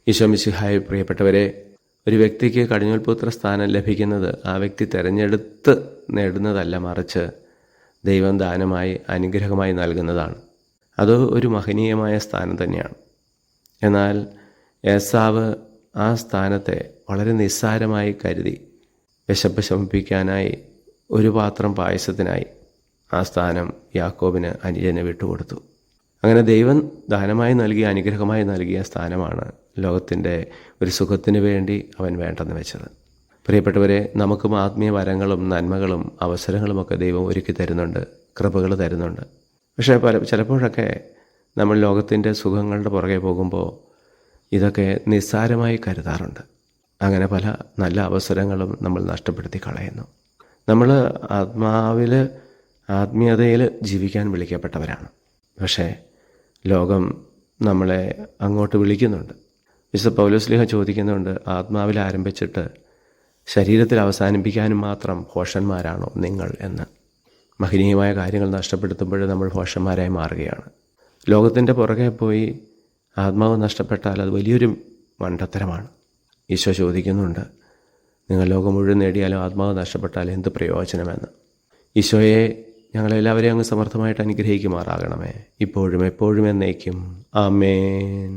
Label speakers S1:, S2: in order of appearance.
S1: ഈശോ മിശിഹായിൽ പ്രിയപ്പെട്ടവരെ, ഒരു വ്യക്തിക്ക് കടിഞ്ഞൂൽപുത്ര സ്ഥാനം ലഭിക്കുന്നത് ആ വ്യക്തി തിരഞ്ഞെടുത്ത് നേടുന്നതല്ല, മറിച്ച് ദൈവം ദാനമായി അനുഗ്രഹമായി നൽകുന്നതാണ്. അത് ഒരു മഹനീയമായ സ്ഥാനം തന്നെയാണ്. എന്നാൽ ഏസാവ് ആ സ്ഥാനത്തെ വളരെ നിസ്സാരമായി കരുതി വിശപ്പ് ശമിപ്പിക്കാനായി ഒരു പാത്രം പായസത്തിനായി ആ സ്ഥാനം യാക്കോബിന് അനുജന് വിട്ടുകൊടുത്തു. അങ്ങനെ ദൈവം ദാനമായി നൽകിയ, അനുഗ്രഹമായി നൽകിയ സ്ഥാനമാണ് ലോകത്തിൻ്റെ ഒരു സുഖത്തിന് വേണ്ടി അവൻ വേണ്ടെന്ന് വെച്ചത്. പ്രിയപ്പെട്ടവരെ, നമുക്കും ആത്മീയ വരങ്ങളും നന്മകളും അവസരങ്ങളുമൊക്കെ ദൈവം ഒരുക്കി തരുന്നുണ്ട്, കൃപകൾ തരുന്നുണ്ട്. പക്ഷേ ചിലപ്പോഴൊക്കെ നമ്മൾ ലോകത്തിൻ്റെ സുഖങ്ങളുടെ പുറകെ പോകുമ്പോൾ ഇതൊക്കെ നിസ്സാരമായി കരുതാറുണ്ട്. അങ്ങനെ പല നല്ല അവസരങ്ങളും നമ്മൾ നഷ്ടപ്പെടുത്തി കളയുന്നു. നമ്മൾ ആത്മീയതയിൽ ജീവിക്കാൻ വിളിക്കപ്പെട്ടവരാണ്. പക്ഷേ ലോകം നമ്മളെ അങ്ങോട്ട് വിളിക്കുന്നുണ്ട്. വിശുദ്ധ പൗലോസ്ലീഹ ചോദിക്കുന്നുണ്ട്, ആത്മാവിൽ ആരംഭിച്ചിട്ട് ശരീരത്തിൽ അവസാനിപ്പിക്കാനും മാത്രം ഭോഷന്മാരാണോ നിങ്ങൾ എന്ന്. മഹനീയമായ കാര്യങ്ങൾ നഷ്ടപ്പെടുത്തുമ്പോൾ നമ്മൾ ഭോഷന്മാരായി മാറുകയാണ്. ലോകത്തിൻ്റെ പുറകെ പോയി ആത്മാവ് നഷ്ടപ്പെട്ടാൽ അത് വലിയൊരു മണ്ടത്തരമാണ്. ഈശോ ചോദിക്കുന്നുണ്ട്, നിങ്ങൾ ലോകം മുഴുവൻ നേടിയാലും ആത്മാവ് നഷ്ടപ്പെട്ടാൽ എന്ത് പ്രയോജനമെന്ന്. ഈശോയെ, ഞങ്ങളെല്ലാവരെയും അങ്ങ് സമർത്ഥമായിട്ട് അനുഗ്രഹിക്കുമാറാകണമേ, ഇപ്പോഴും എപ്പോഴും എന്നേക്കും. ആമേൻ.